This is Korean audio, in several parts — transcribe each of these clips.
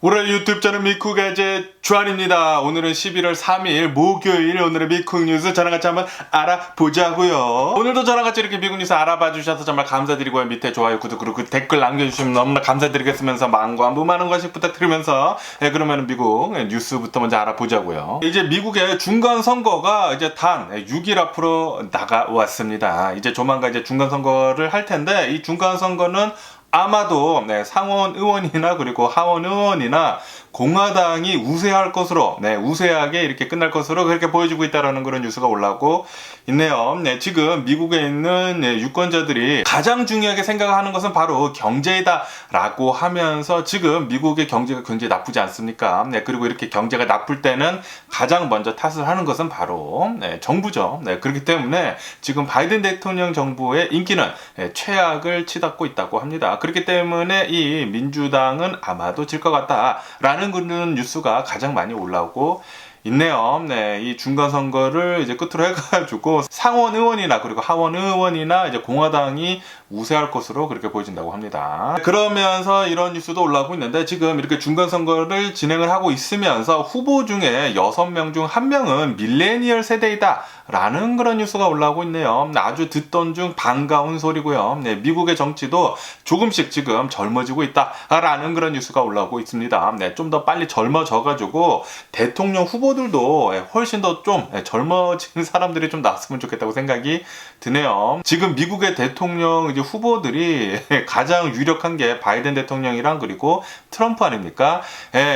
오늘 유튜브 채널 미쿡의 제 주한입니다. 오늘은 11월 3일 목요일, 오늘의 미쿡 뉴스 저랑 같이 한번 알아보자고요. 오늘도 저랑 같이 이렇게 미국 뉴스 알아봐 주셔서 정말 감사드리고요. 밑에 좋아요, 구독, 그리고 댓글 남겨주시면 너무나 감사드리겠으면서 만관부 많은 것씩 부탁드리면서 그러면 미국 뉴스부터 먼저 알아보자고요. 이제 미국의 중간 선거가 이제 단 6일 앞으로 나가왔습니다. 이제 조만간 이제 중간 선거를 할 텐데, 이 중간 선거는 아마도 상원 의원이나 그리고 하원 의원이나 공화당이 우세할 것으로, 우세하게 이렇게 끝날 것으로 그렇게 보여지고 있다라는 그런 뉴스가 올라오고 있네요. 지금 미국에 있는 유권자들이 가장 중요하게 생각하는 것은 바로 경제이다라고 하면서, 지금 미국의 경제가 굉장히 나쁘지 않습니까? 그리고 이렇게 경제가 나쁠 때는 가장 먼저 탓을 하는 것은 바로 정부죠. 그렇기 때문에 지금 바이든 대통령 정부의 인기는 최악을 치닫고 있다고 합니다. 그렇기 때문에 이 민주당은 아마도 질 것 같다라는 그런 뉴스가 가장 많이 올라오고 있네요. 이 중간 선거를 이제 끝으로 해가지고 상원 의원이나 그리고 하원 의원이나 이제 공화당이 우세할 것으로 그렇게 보여진다고 합니다. 그러면서 이런 뉴스도 올라오고 있는데, 지금 이렇게 중간 선거를 진행을 하고 있으면서 후보 중에 6명 중 1명은 밀레니얼 세대이다 라는 그런 뉴스가 올라오고 있네요. 아주 듣던 중 반가운 소리고요. 미국의 정치도 조금씩 지금 젊어지고 있다라는 그런 뉴스가 올라오고 있습니다. 좀 더 빨리 젊어져가지고 대통령 후보들도 훨씬 더 좀 젊어진 사람들이 좀 나왔으면 좋겠다고 생각이 드네요. 지금 미국의 대통령 이제 후보들이 가장 유력한 게 바이든 대통령이랑 그리고 트럼프 아닙니까?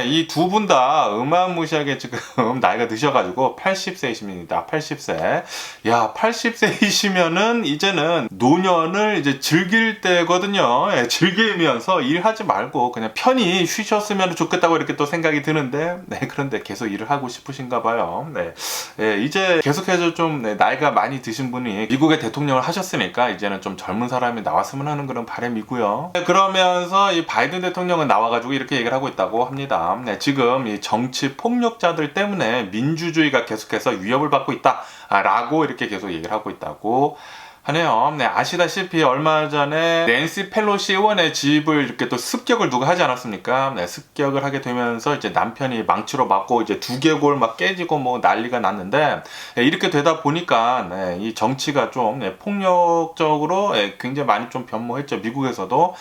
이 두 분 다 어마무시하게 지금 나이가 드셔가지고 80세이십니다. 80세. 야, 80세이시면은 이제는 노년을 이제 즐길 때거든요. 즐기면서 일하지 말고 그냥 편히 쉬셨으면 좋겠다고 이렇게 또 생각이 드는데, 그런데 계속 일을 하고 싶으신가 봐요. 이제 계속해서 좀 나이가 많이 드신 분이 미국의 대통령을 하셨으니까 이제는 좀 젊은 사람이 나왔으면 하는 그런 바람이고요. 그러면서 이 바이든 대통령은 나와가지고 이렇게 얘기를 하고 있다고 합니다. 지금 이 정치 폭력자들 때문에 민주주의가 계속해서 위협을 받고 있다 라고 이렇게 계속 얘기를 하고 있다고 하네요. 아시다시피 얼마 전에 낸시 펠로시 의원의 집을 이렇게 또 습격을 누가 하지 않았습니까? 습격을 하게 되면서 이제 남편이 망치로 맞고 이제 두개골 막 깨지고 뭐 난리가 났는데, 이렇게 되다 보니까 이 정치가 좀 폭력적으로 굉장히 많이 좀 변모했죠. 미국에서도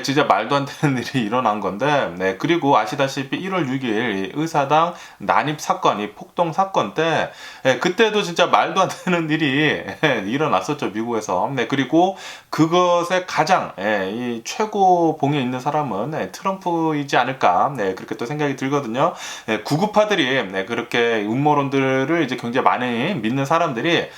진짜 말도 안 되는 일이 일어난 건데, 그리고 아시다시피 1월 6일 의사당 난입 사건, 이 폭동 사건 때 그때도 진짜 말도 안 되는 일이 일어났었죠, 미국에서. 그리고 그것에 가장 이 최고봉에 있는 사람은 트럼프이지 않을까, 그렇게 또 생각이 들거든요. 구구파들이 그렇게 음모론들을 이제 굉장히 많이 믿는 사람들이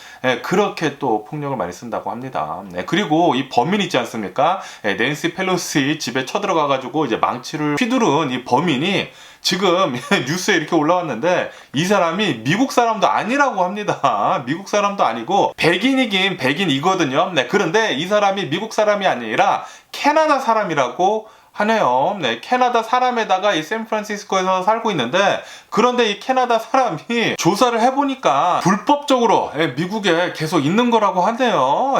그렇게 또 폭력을 많이 쓴다고 합니다. 그리고 이 범인 있지 않습니까? 낸시 펠로시 집에 쳐들어가가지고 이제 망치를 휘두른 이 범인이 지금 뉴스에 이렇게 올라왔는데, 이 사람이 미국 사람도 아니라고 합니다. 미국 사람도 아니고 백인이긴 백인이거든요. 그런데 이 사람이 미국 사람이 아니라 캐나다 사람이라고 하네요. 캐나다 사람에다가 이 샌프란시스코에서 살고 있는데, 그런데 이 캐나다 사람이 조사를 해보니까 불법적으로 미국에 계속 있는 거라고 하네요.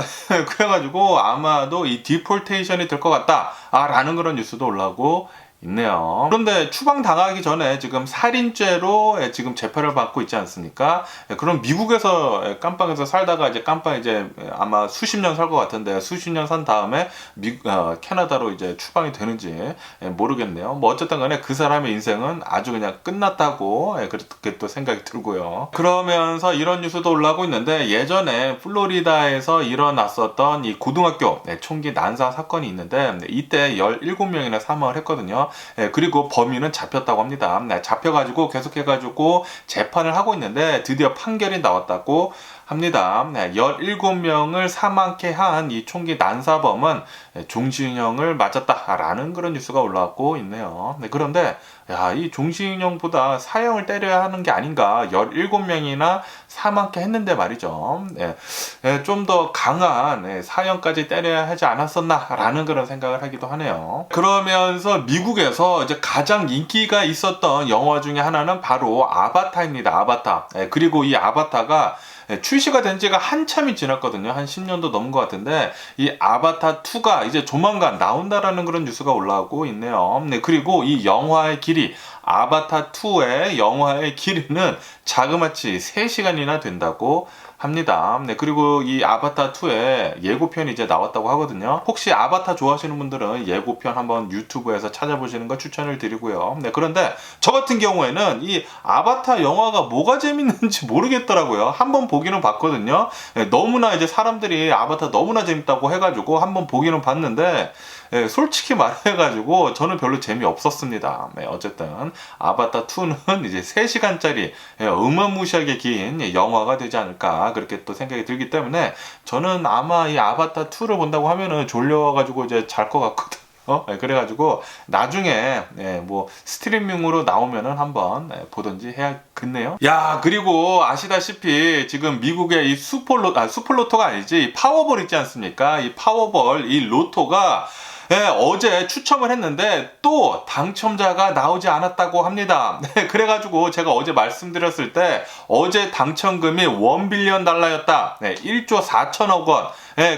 그래가지고 아마도 이 디폴테이션이 될 것 같다 라는 그런 뉴스도 올라오고 있네요. 그런데 추방당하기 전에 지금 살인죄로 지금 재판을 받고 있지 않습니까? 그럼 미국에서 깜빵에서 살다가 이제 깜빵 이제 아마 수십 년 살 것 같은데, 수십 년 산 다음에 캐나다로 이제 추방이 되는지 모르겠네요. 뭐 어쨌든 간에 그 사람의 인생은 아주 그냥 끝났다고 그렇게 또 생각이 들고요. 그러면서 이런 뉴스도 올라오고 있는데, 예전에 플로리다에서 일어났었던 이 고등학교 총기 난사 사건이 있는데, 이때 17명이나 사망을 했거든요. 그리고 범인은 잡혔다고 합니다. 잡혀가지고 계속해가지고 재판을 하고 있는데 드디어 판결이 나왔다고 합니다. 17명을 사망케 한 이 총기 난사범은 종신형을 맞았다라는 그런 뉴스가 올라왔고 있네요. 그런데 이 종신형보다 사형을 때려야 하는 게 아닌가, 17명이나 사망케 했는데 말이죠. 좀 더 강한 사형까지 때려야 하지 않았었나라는 그런 생각을 하기도 하네요. 그러면서 미국에서 이제 가장 인기가 있었던 영화 중에 하나는 바로 아바타입니다. 아바타. 그리고 이 아바타가 출시가 된 지가 한참이 지났거든요. 한 10년도 넘은 것 같은데 이 아바타 2가 이제 조만간 나온다라는 그런 뉴스가 올라오고 있네요. 네, 그리고 이 영화의 길이 아바타 2의 영화의 길이는 자그마치 3시간이나 된다고 합니다. 네, 그리고 이 아바타 2의 예고편이 이제 나왔다고 하거든요. 혹시 아바타 좋아하시는 분들은 예고편 한번 유튜브에서 찾아보시는 거 추천을 드리고요. 네, 그런데 저 같은 경우에는 이 아바타 영화가 뭐가 재밌는지 모르겠더라고요. 한번 보기는 봤거든요. 네, 너무나 이제 사람들이 아바타 너무나 재밌다고 해가지고 한번 보기는 봤는데 솔직히 말해가지고 저는 별로 재미없었습니다. 네, 어쨌든 아바타 2는 이제 3시간짜리 어마무시하게 긴 영화가 되지 않을까 그렇게 또 생각이 들기 때문에 저는 아마 이 아바타 2를 본다고 하면은 졸려가지고 이제 잘 것 같거든요. 그래가지고 나중에 뭐 스트리밍으로 나오면은 한번 보든지 해야겠네요. 야, 그리고 아시다시피 지금 미국의 이 슈퍼로토가 아니지 파워볼 있지 않습니까? 이 파워볼 이 로토가 어제 추첨을 했는데 또 당첨자가 나오지 않았다고 합니다. 그래가지고 제가 어제 말씀드렸을 때 어제 당첨금이 $1빌리언, 1조 4천억 원.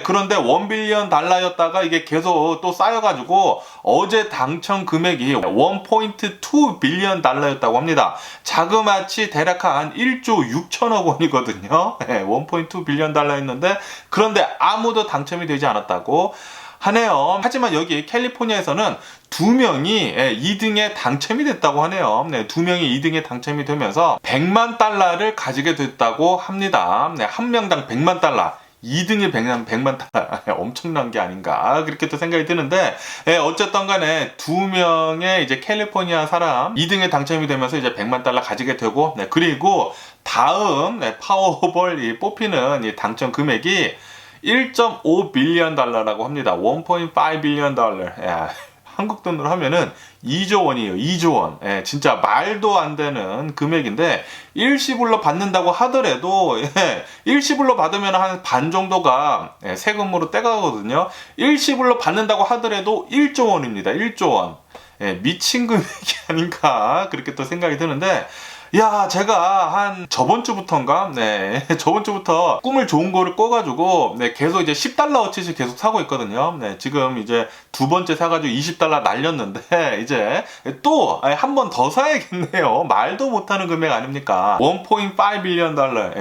그런데 $1빌리언 이게 계속 또 쌓여가지고 어제 당첨 금액이 $1.2 빌리언이었다고 합니다. 자그마치 대략 한 1조 6천억 원이거든요. $1.2 빌리언이었는데 그런데 아무도 당첨이 되지 않았다고 하네요. 하지만 여기 캘리포니아에서는 2명이 2등에 당첨이 됐다고 하네요. 2명이 2등에 당첨이 되면서 $100만 가지게 됐다고 합니다. 한 명당 $100만. 2등이 100만 달러. 엄청난 게 아닌가 그렇게 또 생각이 드는데 어쨌든 간에 2명의 이제 캘리포니아 사람 2등에 당첨이 되면서 이제 $100만 가지게 되고 그리고 다음 파워볼 이 뽑히는 이 당첨 금액이 $1.5 빌리언라고 합니다. $1.5 빌리언. 한국 돈으로 하면은 2조 원이에요. 2조 원. 진짜 말도 안 되는 금액인데 일시불로 받는다고 하더라도 일시불로 받으면 한 반 정도가 세금으로 떼가거든요. 일시불로 받는다고 하더라도 1조 원입니다. 1조 원. 미친 금액이 아닌가 그렇게 또 생각이 드는데 야, 제가 한 저번 주부터인가? 저번 주부터 꿈을 좋은 거를 꿔가지고, 계속 이제 $10어치씩 계속 사고 있거든요. 지금 이제 두 번째 사가지고 $20 날렸는데, 이제 또 한 번 더 사야겠네요. 말도 못하는 금액 아닙니까? $1.5 빌리언.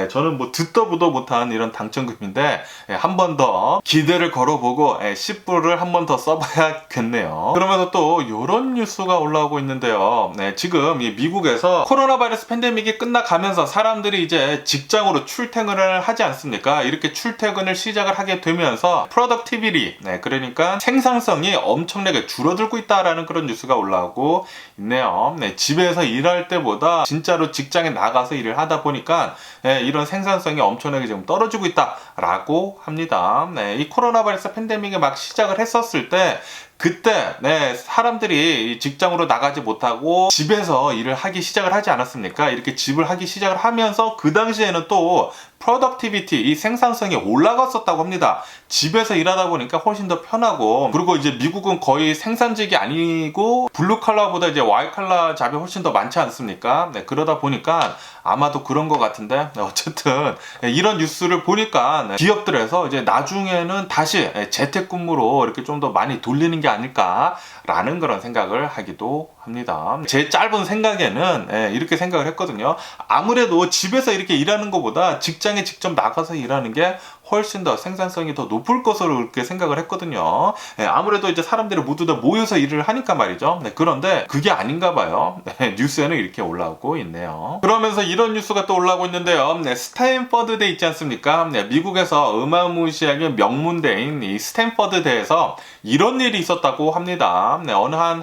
저는 뭐 듣도 보도 못한 이런 당첨금인데, 한 번 더 기대를 걸어보고, 10불을 한 번 더 써봐야겠네요. 그러면서 또 이런 뉴스가 올라오고 있는데요. 지금 이 미국에서 코로나 바이러스 팬데믹이 끝나가면서 사람들이 이제 직장으로 출퇴근을 하지 않습니까? 이렇게 출퇴근을 시작을 하게 되면서 productivity, 그러니까 생산성이 엄청나게 줄어들고 있다라는 그런 뉴스가 올라오고 있네요. 집에서 일할 때보다 진짜로 직장에 나가서 일을 하다 보니까 이런 생산성이 엄청나게 지금 떨어지고 있다라고 합니다. 이 코로나 바이러스 팬데믹이 막 시작을 했었을 때 그때 사람들이 직장으로 나가지 못하고 집에서 일을 하기 시작을 하지 않았습니까? 이렇게 집을 하기 시작을 하면서 그 당시에는 또 productivity, 이 생산성이 올라갔었다고 합니다. 집에서 일하다 보니까 훨씬 더 편하고 그리고 이제 미국은 거의 생산직이 아니고 블루칼라보다 이제 와이칼라 잡이 훨씬 더 많지 않습니까? 그러다 보니까 아마도 그런 것 같은데 어쨌든 이런 뉴스를 보니까 기업들에서 이제 나중에는 다시 재택근무로 이렇게 좀 더 많이 돌리는 게 아닐까라는 그런 생각을 하기도 합니다. 제 짧은 생각에는 이렇게 생각을 했거든요. 아무래도 집에서 이렇게 일하는 것보다 직장에 직접 나가서 일하는 게 훨씬 더 생산성이 더 높을 것으로 그렇게 생각을 했거든요. 아무래도 이제 사람들이 모두 다 모여서 일을 하니까 말이죠. 그런데 그게 아닌가 봐요. 뉴스에는 이렇게 올라오고 있네요. 그러면서 이런 뉴스가 또 올라오고 있는데요. 스탠퍼드대 있지 않습니까? 미국에서 어마무시하게 명문대인 이 스탠퍼드대에서 이런 일이 있었다고 합니다. 어느 한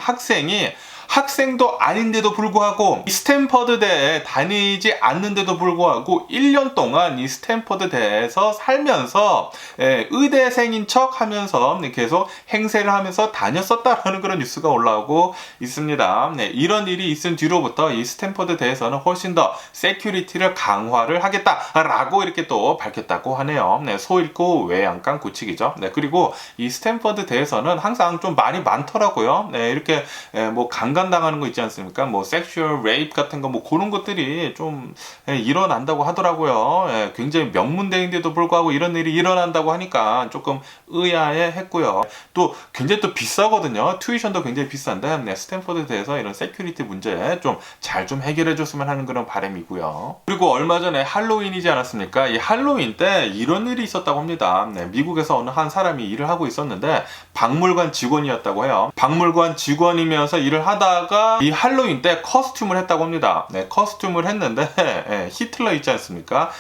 학생도 아닌데도 불구하고 이 스탠퍼드대에 다니지 않는데도 불구하고 1년 동안 이 스탠퍼드대에서 살면서 의대생인 척 하면서 계속 행세를 하면서 다녔었다라는 그런 뉴스가 올라오고 있습니다. 이런 일이 있은 뒤로부터 이 스탠퍼드대에서는 훨씬 더 세큐리티를 강화를 하겠다라고 이렇게 또 밝혔다고 하네요. 소 잃고 외양간 고치기죠. 그리고 이 스탠퍼드대에서는 항상 좀 말이 많더라고요. 이렇게 뭐 강간 강간당하는 거 있지 않습니까? 뭐 섹슈얼 레이프 같은 거 뭐 그런 것들이 좀 일어난다고 하더라고요. 굉장히 명문대인데도 불구하고 이런 일이 일어난다고 하니까 조금 의아해했고요. 또 굉장히 또 비싸거든요. 튜이션도 굉장히 비싼데 스탠포드에 대해서 이런 세큐리티 문제 좀 잘 좀 해결해 줬으면 하는 그런 바람이고요. 그리고 얼마 전에 할로윈이지 않았습니까? 이 할로윈 때 이런 일이 있었다고 합니다. 미국에서 어느 한 사람이 일을 하고 있었는데 박물관 직원이었다고 해요. 박물관 직원이면서 일을 하다가 이 할로윈 때 커스튬을 했다고 합니다. 커스튬을 했는데 히틀러 있지 않습니까?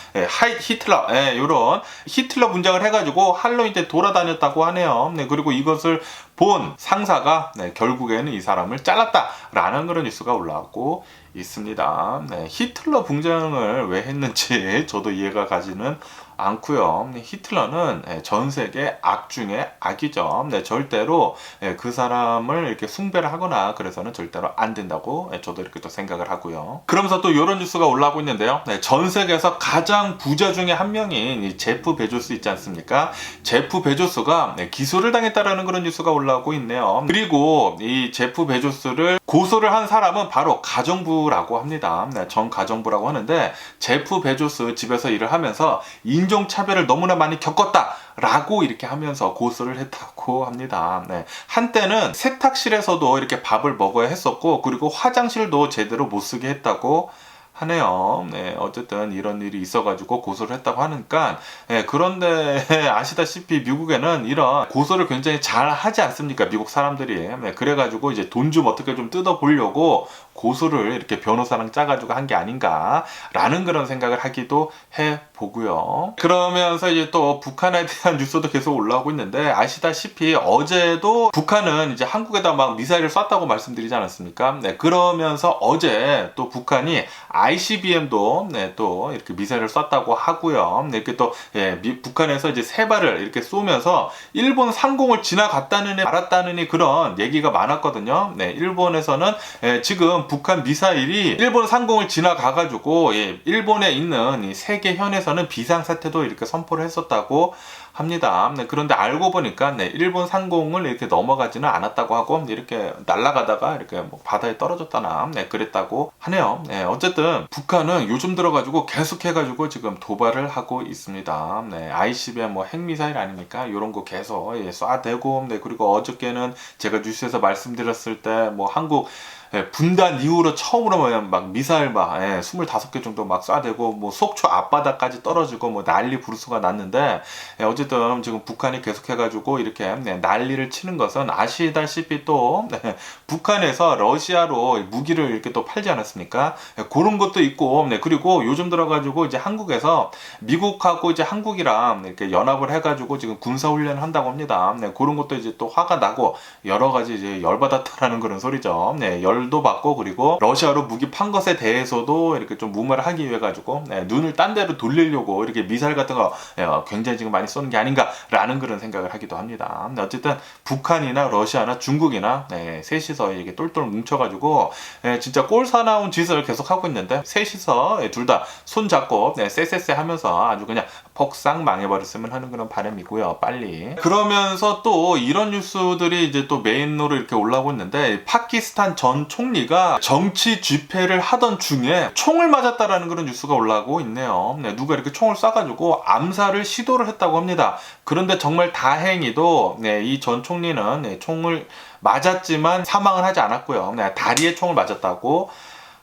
히틀러 이런 히틀러 분장을 해가지고 할로윈 때 돌아다녔다고 하네요. 그리고 이것을 본 상사가 결국에는 이 사람을 잘랐다라는 그런 뉴스가 올라왔고 있습니다. 히틀러 분장을 왜 했는지 저도 이해가 가지는 않고요. 히틀러는 전 세계 악 중에 악이죠. 절대로 그 사람을 이렇게 숭배를 하거나 그래서는 절대로 안 된다고 저도 이렇게 또 생각을 하고요. 그러면서 또 이런 뉴스가 올라오고 있는데요. 전 세계에서 가장 부자 중에 한 명인 이 제프 베조스 있지 않습니까? 제프 베조스가 기소를 당했다라는 그런 뉴스가 올라오고 있네요. 그리고 이 제프 베조스를 고소를 한 사람은 바로 가정부라고 합니다. 전 가정부라고 하는데 제프 베조스 집에서 일을 하면서 인종차별을 너무나 많이 겪었다라고 이렇게 하면서 고소를 했다고 합니다. 한때는 세탁실에서도 이렇게 밥을 먹어야 했었고 그리고 화장실도 제대로 못 쓰게 했다고 하네요. 어쨌든 이런 일이 있어가지고 고소를 했다고 하니까 그런데 아시다시피 미국에는 이런 고소를 굉장히 잘 하지 않습니까? 미국 사람들이. 그래가지고 이제 돈 좀 어떻게 좀 뜯어보려고 고소를 이렇게 변호사랑 짜가지고 한 게 아닌가라는 그런 생각을 하기도 해보고요. 그러면서 이제 또 북한에 대한 뉴스도 계속 올라오고 있는데 아시다시피 어제도 북한은 이제 한국에다 막 미사일을 쐈다고 말씀드리지 않았습니까? 그러면서 어제 또 북한이 ICBM도 또 이렇게 미사일을 쐈다고 하고요. 이렇게 또 북한에서 이제 세 발을 이렇게 쏘면서 일본 상공을 지나갔다느니 말았다느니 그런 얘기가 많았거든요. 일본에서는 지금 북한 미사일이 일본 상공을 지나가가지고 일본에 있는 이 세계현에서는 비상사태도 이렇게 선포를 했었다고 합니다. 그런데 알고 보니까 일본 상공을 이렇게 넘어가지는 않았다고 하고 이렇게 날아가다가 이렇게 뭐 바다에 떨어졌다나 그랬다고 하네요. 어쨌든 북한은 요즘 들어가지고 계속해가지고 지금 도발을 하고 있습니다. ICBM 뭐 핵미사일 아닙니까? 이런 거 계속 쏴대고 그리고 어저께는 제가 뉴스에서 말씀드렸을 때 뭐 한국 분단 이후로 처음으로 막 미사일 막 25개 정도 막 쏴대고 뭐 속초 앞바다까지 떨어지고 뭐 난리 부르스가 났는데 어쨌든 지금 북한이 계속해가지고 이렇게 난리를 치는 것은 아시다시피 또 북한에서 러시아로 무기를 이렇게 또 팔지 않았습니까? 그런 것도 있고 그리고 요즘 들어가지고 이제 한국에서 미국하고 이제 한국이랑 이렇게 연합을 해가지고 지금 군사훈련을 한다고 합니다. 그런 것도 이제 또 화가 나고 여러 가지 이제 열받았다라는 그런 소리죠. 열도 받고 그리고 러시아로 무기 판 것에 대해서도 이렇게 좀 무마를 하기 위해 가지고 눈을 딴 데로 돌리려고 이렇게 미사일 같은 거 굉장히 지금 많이 쏘는 게 아닌가라는 그런 생각을 하기도 합니다. 어쨌든 북한이나 러시아나 중국이나 셋이서 이게 똘똘 뭉쳐가지고 진짜 꼴사나운 짓을 계속 하고 있는데 셋이서 둘 다 손잡고 쎄쎄쎄 하면서 아주 그냥 폭삭 망해버렸으면 하는 그런 바람이고요. 빨리. 그러면서 또 이런 뉴스들이 이제 또 메인으로 이렇게 올라오고 있는데 파키스탄 전 총리가 정치 집회를 하던 중에 총을 맞았다라는 그런 뉴스가 올라오고 있네요. 누가 이렇게 총을 쏴가지고 암살을 시도를 했다고 합니다. 그런데 정말 다행히도 이 전 총리는 총을 맞았지만 사망을 하지 않았고요. 다리에 총을 맞았다고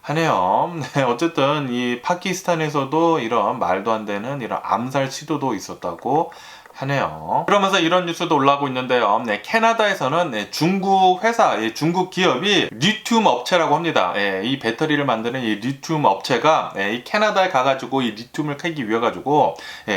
하네요. 어쨌든 이 파키스탄에서도 이런 말도 안 되는 이런 암살 시도도 있었다고 하네요. 그러면서 이런 뉴스도 올라오고 있는데요. 캐나다에서는 중국 회사, 중국 기업이 리튬 업체라고 합니다. 이 배터리를 만드는 이 리튬 업체가 이 캐나다에 가가지고 이 리튬을 캐기 위해 가지고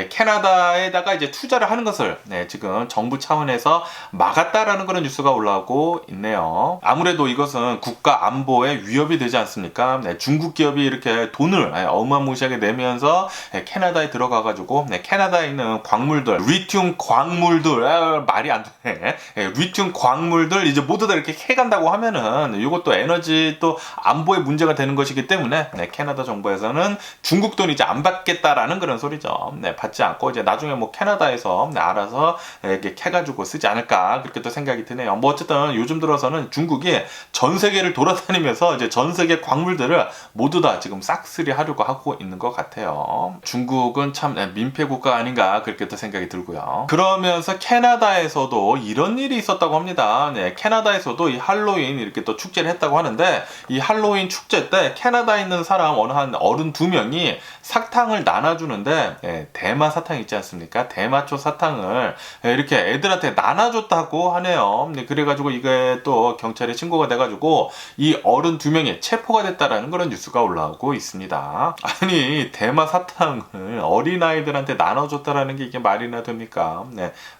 캐나다에다가 이제 투자를 하는 것을 지금 정부 차원에서 막았다라는 그런 뉴스가 올라오고 있네요. 아무래도 이것은 국가 안보에 위협이 되지 않습니까? 중국 기업이 이렇게 돈을 어마무시하게 내면서 캐나다에 들어가가지고 캐나다에 있는 광물들, 리튬 광물들 말이 안 되네. 리튬 광물들 이제 모두 다 이렇게 캐간다고 하면은 이것도 에너지 또 안보에 문제가 되는 것이기 때문에 캐나다 정부에서는 중국 돈 이제 안 받겠다라는 그런 소리죠. 받지 않고 이제 나중에 뭐 캐나다에서 알아서 이렇게 캐가지고 쓰지 않을까 그렇게 또 생각이 드네요. 뭐 어쨌든 요즘 들어서는 중국이 전 세계를 돌아다니면서 이제 전 세계 광물들을 모두 다 지금 싹쓸이 하려고 하고 있는 것 같아요. 중국은 참 민폐 국가 아닌가 그렇게 또 생각이 들고요. 그러면서 캐나다에서도 이런 일이 있었다고 합니다. 캐나다에서도 이 할로윈 이렇게 또 축제를 했다고 하는데 이 할로윈 축제 때 캐나다에 있는 사람 어느 한 어른 2명이 사탕을 나눠주는데 대마 사탕 있지 않습니까? 대마초 사탕을 이렇게 애들한테 나눠줬다고 하네요. 그래가지고 이게 또 경찰에 신고가 돼가지고 이 어른 2명이 체포가 됐다라는 그런 뉴스가 올라오고 있습니다. 아니 대마 사탕을 어린아이들한테 나눠줬다라는 게 이게 말이나 됩니까?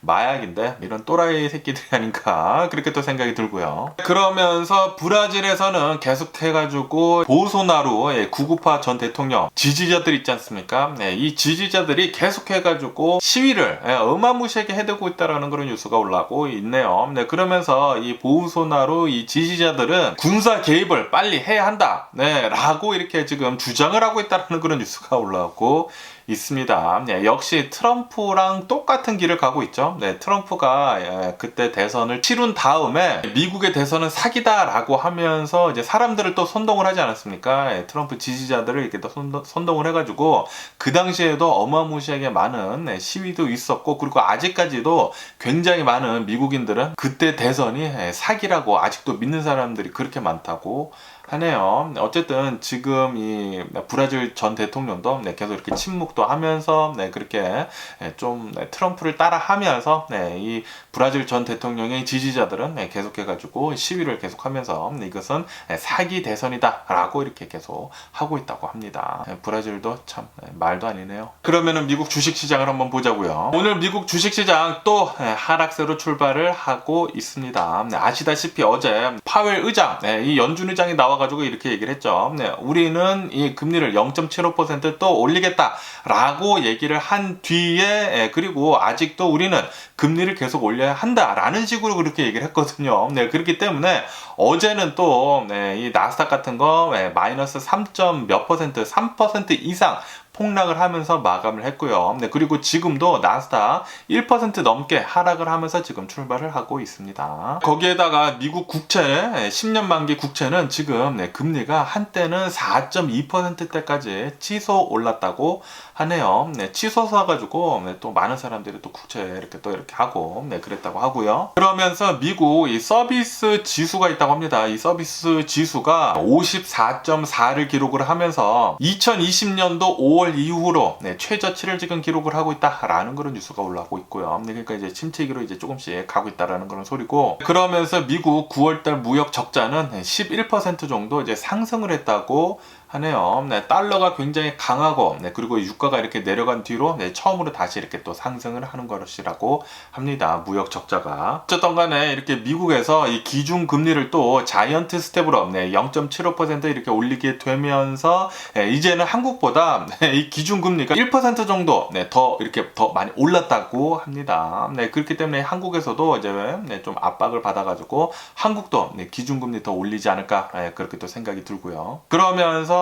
마약인데 이런 또라이 새끼들이 아닌가 그렇게 또 생각이 들고요. 그러면서 브라질에서는 계속해가지고 보소나루 구구파 전 대통령 지지자들 있지 않습니까? 이 지지자들이 계속해가지고 시위를 어마무시하게 해대고 있다라는 그런 뉴스가 올라오고 있네요. 그러면서 이 보소나루 이 지지자들은 군사 개입을 빨리 해야 한다 라고 이렇게 지금 주장을 하고 있다는 그런 뉴스가 올라오고 있습니다. 역시 트럼프랑 똑같은 길을 가고 있죠. 트럼프가 그때 대선을 치룬 다음에 미국의 대선은 사기다라고 하면서 이제 사람들을 또 선동을 하지 않았습니까? 트럼프 지지자들을 이렇게 또 선동을 해가지고 그 당시에도 어마무시하게 많은 시위도 있었고 그리고 아직까지도 굉장히 많은 미국인들은 그때 대선이 사기라고 아직도 믿는 사람들이 그렇게 많다고 하네요. 어쨌든 지금 이 브라질 전 대통령도 계속 이렇게 침묵도 하면서 그렇게 좀 트럼프를 따라하면서 이 브라질 전 대통령의 지지자들은 계속해가지고 시위를 계속하면서 이것은 사기 대선이다라고 이렇게 계속 하고 있다고 합니다. 브라질도 참 말도 아니네요. 그러면은 미국 주식시장을 한번 보자고요. 오늘 미국 주식시장 또 하락세로 출발을 하고 있습니다. 아시다시피 어제 파웰 의장, 이 연준 의장이 나와가지고 이렇게 얘기를 했죠. 우리는 이 금리를 0.75% 또 올리겠다라고 얘기를 한 뒤에 그리고 아직도 우리는 금리를 계속 올려야 한다라는 식으로 그렇게 얘기를 했거든요. 그렇기 때문에 어제는 또 이 나스닥 같은 거 마이너스 3. 몇 퍼센트, 3% 이상 폭락을 하면서 마감을 했고요. 그리고 지금도 나스닥 1% 넘게 하락을 하면서 지금 출발을 하고 있습니다. 거기에다가 미국 국채 10년 만기 국채는 지금 금리가 한때는 4.2%대까지 치솟 올랐다고 하네요. 치솟아 가지고 또 많은 사람들이 또 국채 이렇게 하고 그랬다고 하고요. 그러면서 미국 이 서비스 지수가 있다고 합니다. 이 서비스 지수가 54.4를 기록을 하면서 2020년도 5월 이후로 최저치를 지금 기록을 하고 있다라는 그런 뉴스가 올라오고 있고요. 그러니까 이제 침체기로 이제 조금씩 가고 있다라는 그런 소리고, 그러면서 미국 9월달 무역 적자는 11% 정도 이제 상승을 했다고 하네요. 달러가 굉장히 강하고 그리고 유가가 이렇게 내려간 뒤로 처음으로 다시 이렇게 또 상승을 하는 것이라고 합니다. 무역 적자가. 어쨌든 간에 이렇게 미국에서 이 기준 금리를 또 자이언트 스텝으로 0.75% 이렇게 올리게 되면서 이제는 한국보다 이 기준 금리가 1% 정도 더 이렇게 더 많이 올랐다고 합니다. 그렇기 때문에 한국에서도 이제 좀 압박을 받아가지고 한국도 기준 금리 더 올리지 않을까 그렇게 또 생각이 들고요. 그러면서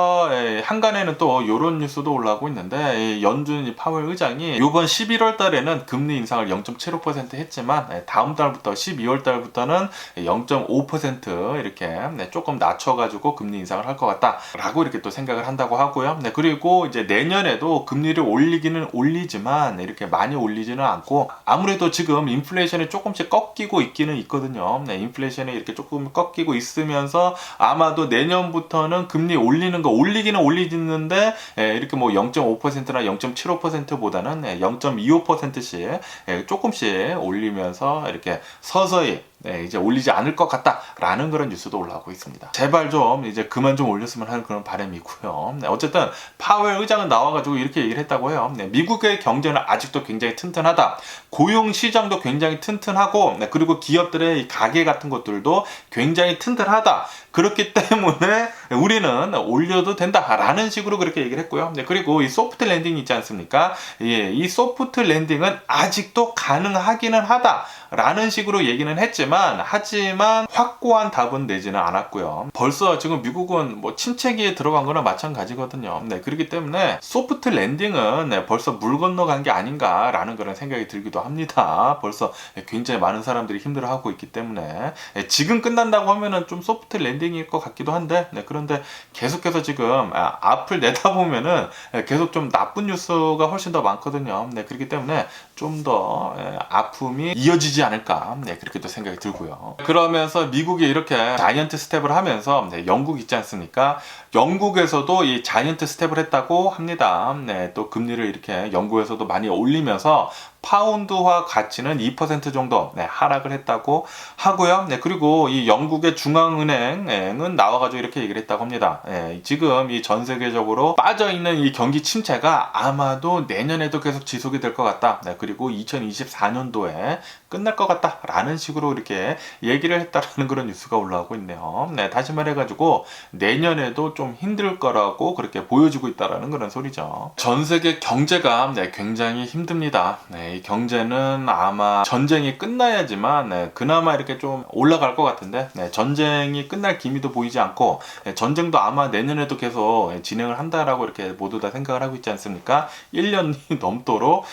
한간에는 또 이런 뉴스도 올라오고 있는데, 연준 파월 의장이 이번 11월 달에는 금리 인상을 0.75% 했지만 다음 달부터 12월 달부터는 0.5% 이렇게 조금 낮춰가지고 금리 인상을 할 것 같다라고 이렇게 또 생각을 한다고 하고요. 그리고 이제 내년에도 금리를 올리기는 올리지만 이렇게 많이 올리지는 않고, 아무래도 지금 인플레이션이 조금씩 꺾이고 있기는 있거든요. 인플레이션이 이렇게 조금 꺾이고 있으면서 아마도 내년부터는 금리 올리기는 올리는데 이렇게 뭐 0.5%나 0.75%보다는 0.25%씩 조금씩 올리면서 이렇게 서서히 이제 올리지 않을 것 같다라는 그런 뉴스도 올라오고 있습니다. 제발 좀 이제 그만 좀 올렸으면 하는 그런 바람이고요. 어쨌든 파웰 의장은 나와가지고 이렇게 얘기를 했다고 해요. 미국의 경제는 아직도 굉장히 튼튼하다. 고용 시장도 굉장히 튼튼하고, 그리고 기업들의 이 가계 같은 것들도 굉장히 튼튼하다. 그렇기 때문에 우리는 올려도 된다라는 식으로 그렇게 얘기를 했고요. 그리고 이 소프트 랜딩 있지 않습니까? 이 소프트 랜딩은 아직도 가능하기는 하다라는 식으로 얘기는 하지만 확고한 답은 내지는 않았고요. 벌써 지금 미국은 뭐 침체기에 들어간 거나 마찬가지거든요. 그렇기 때문에 소프트 랜딩은 벌써 물 건너간 게 아닌가라는 그런 생각이 들기도 합니다. 벌써 굉장히 많은 사람들이 힘들어하고 있기 때문에 지금 끝난다고 하면은 좀 소프트 랜딩일 것 같기도 한데, 그런데 계속해서 지금 앞을 내다보면은 계속 좀 나쁜 뉴스가 훨씬 더 많거든요. 그렇기 때문에 좀 더 아픔이 이어지지 않을까, 그렇게 또 생각이 들고요. 그러면서 미국이 이렇게 자이언트 스텝을 하면서 영국 있지 않습니까? 영국에서도 이 자이언트 스텝을 했다고 합니다. 또 금리를 이렇게 영국에서도 많이 올리면서 파운드화 가치는 2% 정도 하락을 했다고 하고요. 그리고 이 영국의 중앙은행은 나와가지고 이렇게 얘기를 했다고 합니다. 지금 이 전 세계적으로 빠져있는 이 경기 침체가 아마도 내년에도 계속 지속이 될 것 같다. 그리고 2024년도에 끝날 것 같다라는 식으로 이렇게 얘기를 했다라는 그런 뉴스가 올라오고 있네요. 다시 말해가지고 내년에도 좀 힘들 거라고 그렇게 보여지고 있다라는 그런 소리죠. 전 세계 경제가 굉장히 힘듭니다. 이 경제는 아마 전쟁이 끝나야지만 그나마 이렇게 좀 올라갈 것 같은데, 전쟁이 끝날 기미도 보이지 않고, 전쟁도 아마 내년에도 계속 진행을 한다라고 이렇게 모두 다 생각을 하고 있지 않습니까? 1년이 넘도록.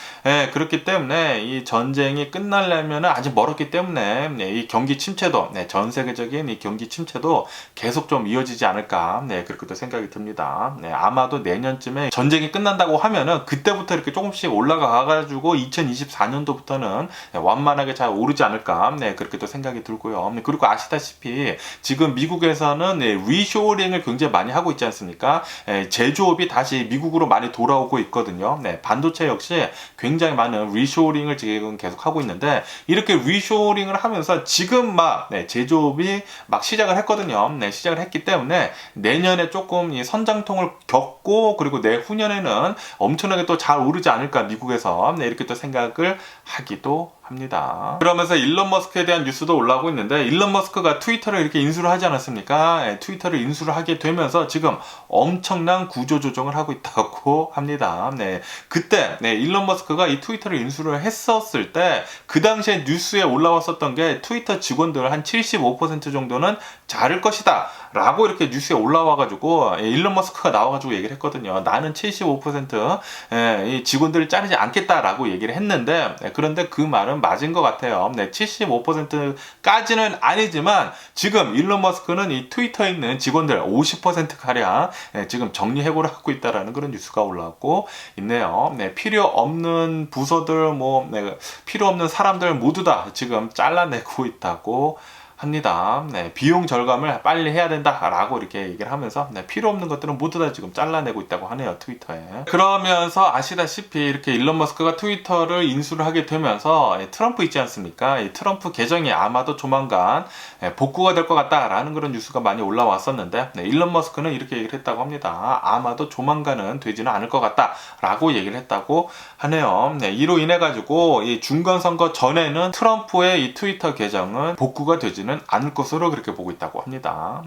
그렇기 때문에 이 전쟁이 끝나려면 아직 멀었기 때문에 이 경기 침체도, 전 세계적인 이 경기 침체도 계속 좀 이어지지 않을까, 그렇게도 생각이 듭니다. 아마도 내년쯤에 전쟁이 끝난다고 하면은 그때부터 이렇게 조금씩 올라가가지고 2024년도부터는 완만하게 잘 오르지 않을까, 그렇게 또 생각이 들고요. 그리고 아시다시피 지금 미국에서는 리쇼어링을 굉장히 많이 하고 있지 않습니까? 제조업이 다시 미국으로 많이 돌아오고 있거든요. 반도체 역시 굉장히 많은 리쇼어링을 지금 계속 하고 있는데, 이렇게 리쇼어링을 하면서 지금 막 제조업이 막 시작을 했거든요. 시작을 했기 때문에 내년에 조금 이 선장통을 겪고, 그리고 내후년에는 엄청나게 또 잘 오르지 않을까, 미국에서 이렇게 또 생각을 하기도 합니다. 그러면서 일론 머스크에 대한 뉴스도 올라오고 있는데, 일론 머스크가 트위터를 이렇게 인수를 하지 않았습니까? 트위터를 인수를 하게 되면서 지금 엄청난 구조조정을 하고 있다고 합니다. 그때 일론 머스크가 이 트위터를 인수를 했었을 때 그 당시에 뉴스에 올라왔었던 게 트위터 직원들 한 75% 정도는 자를 것이다 라고 이렇게 뉴스에 올라와가지고 일론 머스크가 나와가지고 얘기를 했거든요. 나는 75% 이 직원들을 자르지 않겠다라고 얘기를 했는데, 그런데 그 말은 맞은 것 같아요. 75%까지는 아니지만 지금 일론 머스크는 이 트위터에 있는 직원들 50%가량 지금 정리해고를 하고 있다라는 그런 뉴스가 올라오고 있네요. 필요 없는 부서들, 필요 없는 사람들 모두 다 지금 잘라내고 있다고 합니다. 비용 절감을 빨리 해야 된다라고 이렇게 얘기를 하면서 필요 없는 것들은 모두 다 지금 잘라내고 있다고 하네요, 트위터에. 그러면서 아시다시피 이렇게 일론 머스크가 트위터를 인수를 하게 되면서 트럼프 있지 않습니까? 이 트럼프 계정이 아마도 조만간 복구가 될 것 같다라는 그런 뉴스가 많이 올라왔었는데, 일론 머스크는 이렇게 얘기를 했다고 합니다. 아마도 조만간은 되지는 않을 것 같다라고 얘기를 했다고 하네요. 이로 인해 가지고 이 중간 선거 전에는 트럼프의 이 트위터 계정은 복구가 되지는 않을 것으로 그렇게 보고 있다고 합니다.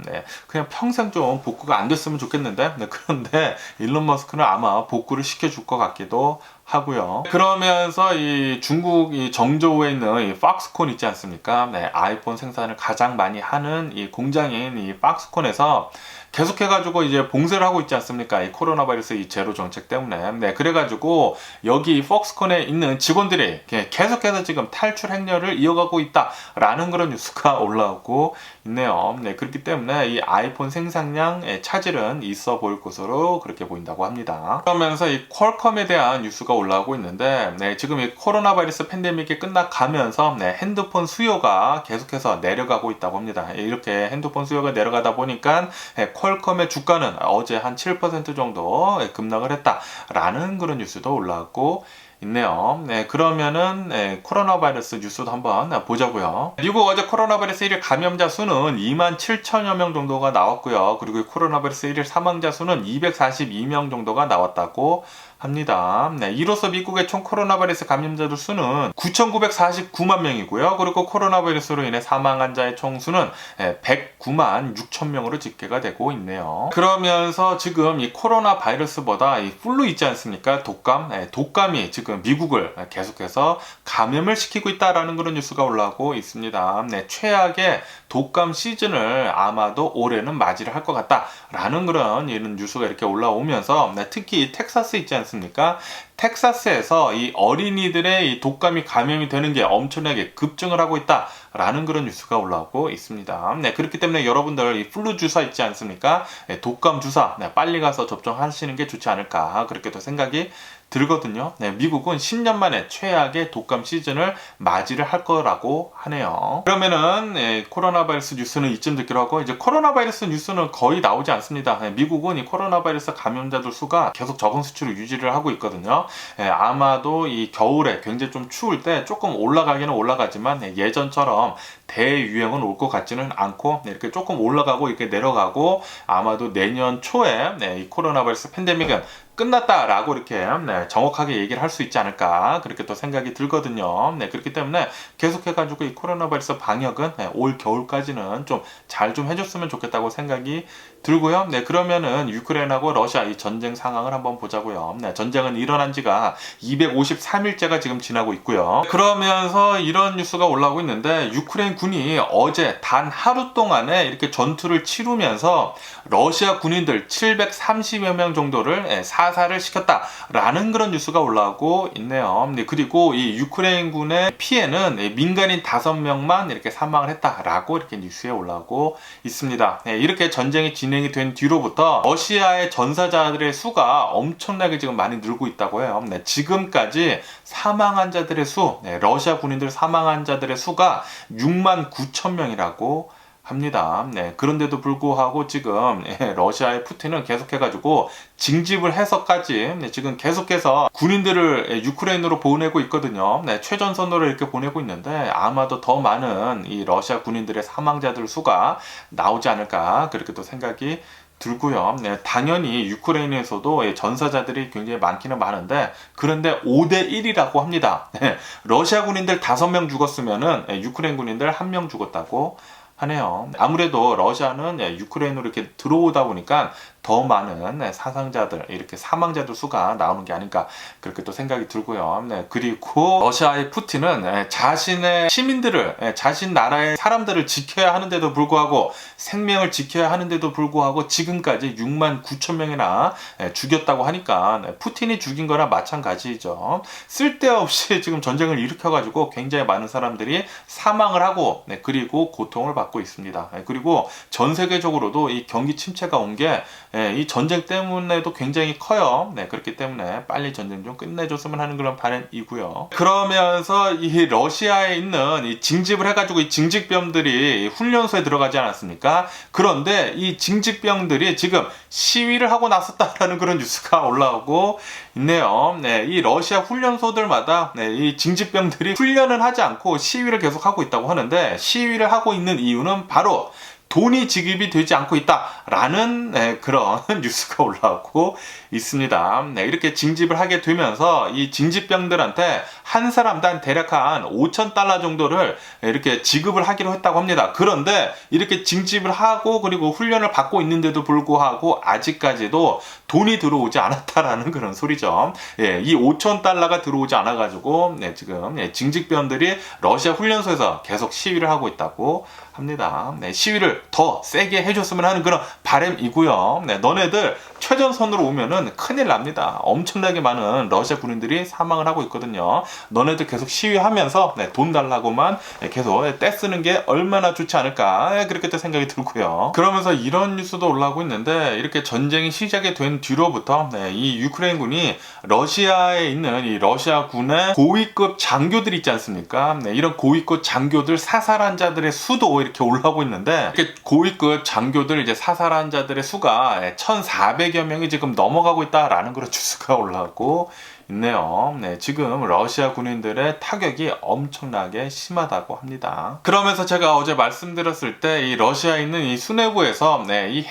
그냥 평생 좀 복구가 안 됐으면 좋겠는데, 그런데 일론 머스크는 아마 복구를 시켜줄 것 같기도 하고요. 그러면서 이 중국 이 정저우에 있는 이 박스콘 있지 않습니까? 아이폰 생산을 가장 많이 하는 이 공장인 이 박스콘에서 계속해가지고 이제 봉쇄를 하고 있지 않습니까? 이 코로나 바이러스 이 제로 정책 때문에. 그래가지고 여기 폭스콘에 있는 직원들이 계속해서 지금 탈출 행렬을 이어가고 있다라는 그런 뉴스가 올라오고 있네요. 그렇기 때문에 이 아이폰 생산량 차질은 있어 보일 것으로 그렇게 보인다고 합니다. 그러면서 이 퀄컴에 대한 뉴스가 올라오고 있는데, 지금 이 코로나 바이러스 팬데믹이 끝나가면서 핸드폰 수요가 계속해서 내려가고 있다고 합니다. 이렇게 핸드폰 수요가 내려가다 보니까 퀄컴의 주가는 어제 한 7% 정도 급락을 했다라는 그런 뉴스도 올라왔고 있네요. 네, 그러면은 코로나 바이러스 뉴스도 한번 보자고요. 미국 어제 코로나 바이러스 1일 감염자 수는 27,000여 명 정도가 나왔고요. 그리고 코로나 바이러스 1일 사망자 수는 242명 정도가 나왔다고 합니다. 네, 이로써 미국의 총 코로나 바이러스 감염자들 수는 9,949만 명이고요. 그리고 코로나 바이러스로 인해 사망한 자의 총수는 109만 6천 명으로 집계가 되고 있네요. 그러면서 지금 이 코로나 바이러스보다 이 플루 있지 않습니까? 독감이 지금 미국을 계속해서 감염을 시키고 있다라는 그런 뉴스가 올라오고 있습니다. 네, 최악의 독감 시즌을 아마도 올해는 맞이를 할 것 같다라는 그런 이런 뉴스가 이렇게 올라오면서 특히 텍사스 있지 않습니까? 텍사스에서 이 어린이들의 이 독감이 감염이 되는 게 엄청나게 급증을 하고 있다라는 그런 뉴스가 올라오고 있습니다. 네, 그렇기 때문에 여러분들 이 플루 주사 있지 않습니까? 독감 주사 빨리 가서 접종하시는 게 좋지 않을까 그렇게 또 생각이 들거든요. 네, 미국은 10년 만에 최악의 독감 시즌을 맞이를 할 거라고 하네요. 그러면은 코로나 바이러스 뉴스는 이쯤 듣기로 하고 이제 코로나 바이러스 뉴스는 거의 나오지 않습니다. 미국은 이 코로나 바이러스 감염자들 수가 계속 적은 수치로 유지를 하고 있거든요. 아마도 이 겨울에 굉장히 좀 추울 때 조금 올라가기는 올라가지만 예전처럼 대유행은 올 것 같지는 않고 이렇게 조금 올라가고 이렇게 내려가고 아마도 내년 초에 이 코로나 바이러스 팬데믹은 끝났다라고 이렇게 정확하게 얘기를 할 수 있지 않을까 그렇게 또 생각이 들거든요. 그렇기 때문에 계속해가지고 이 코로나 바이러스 방역은 올 겨울까지는 좀 잘 좀 해줬으면 좋겠다고 생각이 들고요. 그러면은 유크레인하고 러시아 이 전쟁 상황을 한번 보자고요. 전쟁은 일어난 지가 253일째가 지금 지나고 있고요. 그러면서 이런 뉴스가 올라오고 있는데 유크레인 군이 어제 단 하루 동안에 이렇게 전투를 치르면서 러시아 군인들 730여 명 정도를 사살을 시켰다라는 그런 뉴스가 올라오고 있네요. 그리고 이 유크레인 군의 피해는 민간인 5명만 이렇게 사망을 했다라고 이렇게 뉴스에 올라오고 있습니다. 이렇게 전쟁이 진행이 된 뒤로부터 러시아의 전사자들의 수가 엄청나게 지금 많이 늘고 있다고 해요. 지금까지 사망한 자들의 수, 러시아 군인들 사망한 자들의 수가 6만 9천 명이라고 합니다. 그런데도 불구하고 지금 러시아의 푸틴은 계속해가지고 징집을 해서까지 지금 계속해서 군인들을 유크레인으로 보내고 있거든요. 최전선으로 이렇게 보내고 있는데 아마도 더 많은 이 러시아 군인들의 사망자들 수가 나오지 않을까 그렇게 또 생각이 들고요. 당연히 유크레인에서도 전사자들이 굉장히 많기는 많은데 그런데 5대1이라고 합니다. 러시아 군인들 5명 죽었으면은 유크레인 군인들 1명 죽었다고 하네요. 아무래도 러시아는 유크레인으로 이렇게 들어오다 보니까 더 많은 사상자들, 이렇게 사망자들 수가 나오는 게 아닌가 그렇게 또 생각이 들고요. 그리고 러시아의 푸틴은 자신의 시민들을, 자신 나라의 사람들을 지켜야 하는데도 불구하고 생명을 지켜야 하는데도 불구하고 지금까지 6만 9천 명이나 죽였다고 하니까 푸틴이 죽인 거나 마찬가지죠. 쓸데없이 지금 전쟁을 일으켜가지고 굉장히 많은 사람들이 사망을 하고 그리고 고통을 받고 있습니다. 그리고 전 세계적으로도 이 경기 침체가 온 게 이 전쟁 때문에도 굉장히 커요. 그렇기 때문에 빨리 전쟁 좀 끝내줬으면 하는 그런 바람이고요. 그러면서 이 러시아에 있는 이 징집을 해가지고 이 징집병들이 훈련소에 들어가지 않았습니까? 그런데 이 징집병들이 지금 시위를 하고 나섰다라는 그런 뉴스가 올라오고 있네요. 이 러시아 훈련소들마다 이 징집병들이 훈련을 하지 않고 시위를 계속하고 있다고 하는데 시위를 하고 있는 이유는 바로 돈이 지급이 되지 않고 있다라는 그런 뉴스가 올라오고 있습니다. 이렇게 징집을 하게 되면서 이 징집병들한테 한 사람당 대략 한 5,000달러 정도를 이렇게 지급을 하기로 했다고 합니다. 그런데 이렇게 징집을 하고 그리고 훈련을 받고 있는데도 불구하고 아직까지도 돈이 들어오지 않았다라는 그런 소리죠. 이 5,000달러가 들어오지 않아가지고 지금 징집병들이 러시아 훈련소에서 계속 시위를 하고 있다고 합니다. 시위를 더 세게 해줬으면 하는 그런 바람이고요. 너네들 최전선으로 오면은 큰일 납니다. 엄청나게 많은 러시아 군인들이 사망을 하고 있거든요. 너네들 계속 시위하면서 돈 달라고만 계속 떼쓰는 게 얼마나 좋지 않을까 그렇게 또 생각이 들고요. 그러면서 이런 뉴스도 올라오고 있는데 이렇게 전쟁이 시작이 된 뒤로부터 이 유크레인 군이 러시아에 있는 이 러시아 군의 고위급 장교들 있지 않습니까? 이런 고위급 장교들 사살한 자들의 수도 이렇게 올라오고 있는데 이렇게 고위급 장교들 이제 사살한 자들의 수가 1,400여 명이 지금 넘어가고 있다라는 그런 뉴스가 올라오고 있네요. 네, 지금 러시아 군인들의 타격이 엄청나게 심하다고 합니다. 그러면서 제가 어제 말씀드렸을 때 이 러시아에 있는 이 수뇌부에서 이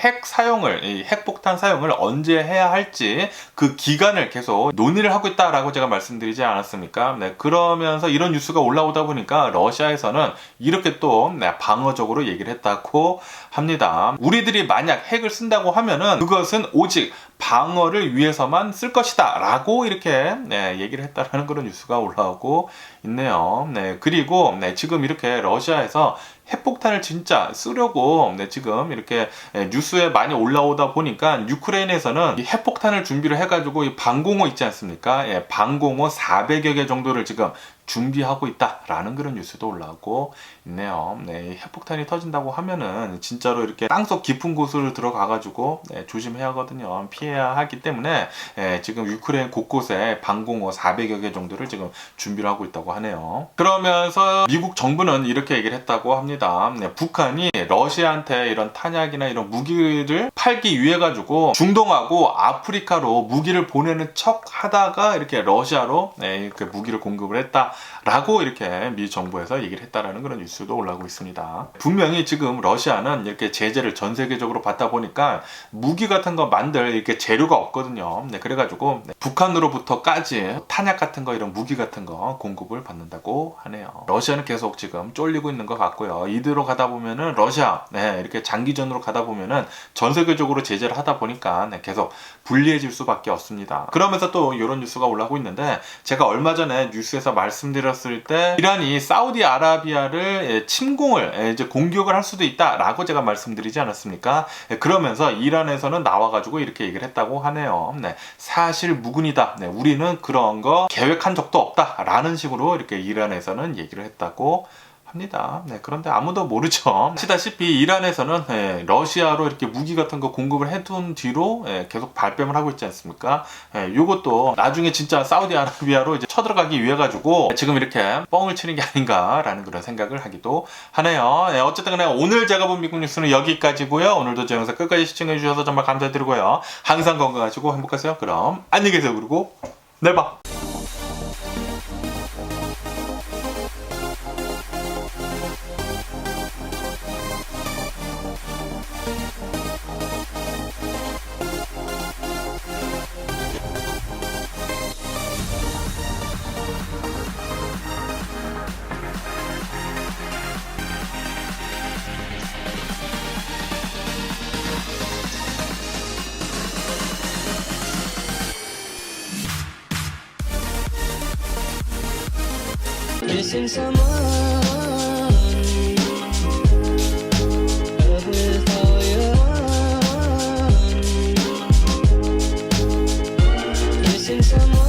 핵폭탄 사용을 언제 해야 할지 그 기간을 계속 논의를 하고 있다라고 제가 말씀드리지 않았습니까? 네, 그러면서 이런 뉴스가 올라오다 보니까 러시아에서는 이렇게 또 방어적으로 얘기를 했다고 합니다. 우리들이 만약 핵을 쓴다고 하면은 그것은 오직 방어를 위해서만 쓸 것이다 라고 이렇게 얘기를 했다라는 그런 뉴스가 올라오고 있네요. 그리고 지금 이렇게 러시아에서 핵폭탄을 진짜 쓰려고 지금 이렇게 뉴스에 많이 올라오다 보니까 유크레인에서는 이 핵폭탄을 준비를 해가지고 이 방공호 있지 않습니까? 방공호 400여 개 정도를 지금 준비하고 있다라는 그런 뉴스도 올라오고 있네요. 핵폭탄이 터진다고 하면은 진짜로 이렇게 땅속 깊은 곳으로 들어가가지고 조심해야 하거든요. 피해야 하기 때문에 지금 유크레인 곳곳에 방공호 400여 개 정도를 지금 준비를 하고 있다고 하네요. 그러면서 미국 정부는 이렇게 얘기를 했다고 합니다. 북한이 러시아한테 이런 탄약이나 이런 무기를 팔기 위해 가지고 중동하고 아프리카로 무기를 보내는 척 하다가 이렇게 러시아로 이렇게 무기를 공급을 했다라고 이렇게 미 정부에서 얘기를 했다라는 그런 뉴스도 올라오고 있습니다. 분명히 지금 러시아는 이렇게 제재를 전 세계적으로 받다 보니까 무기 같은 거 만들 이렇게 재료가 없거든요. 그래가지고 북한으로부터까지 탄약 같은 거 이런 무기 같은 거 공급을 받는다고 하네요. 러시아는 계속 지금 쫄리고 있는 것 같고요. 이대로 가다 보면은 러시아 이렇게 장기전으로 가다 보면은 전 세계적으로 제재를 하다 보니까 계속 불리해질 수밖에 없습니다. 그러면서 또 이런 뉴스가 올라오고 있는데 제가 얼마 전에 뉴스에서 말씀드렸을 때 이란이 사우디아라비아를 침공을 이제 공격을 할 수도 있다라고 제가 말씀드리지 않았습니까? 그러면서 이란에서는 나와가지고 이렇게 얘기를 했다고 하네요. 사실 무근이다. 우리는 그런 거 계획한 적도 없다라는 식으로 이렇게 이란에서는 얘기를 했다고 합니다. 그런데 아무도 모르죠. 아시다시피 이란에서는 러시아로 이렇게 무기 같은 거 공급을 해둔 뒤로 계속 발뺌을 하고 있지 않습니까? 요것도 나중에 진짜 사우디아라비아로 이제 쳐들어가기 위해 가지고 지금 이렇게 뻥을 치는 게 아닌가라는 그런 생각을 하기도 하네요. 어쨌든 간에 오늘 제가 본 미국 뉴스는 여기까지고요. 오늘도 제 영상 끝까지 시청해 주셔서 정말 감사드리고요. 항상 건강하시고 행복하세요. 그럼 안녕히 계세요. 그리고 내일 봐. Missing someone without you. Missing someone.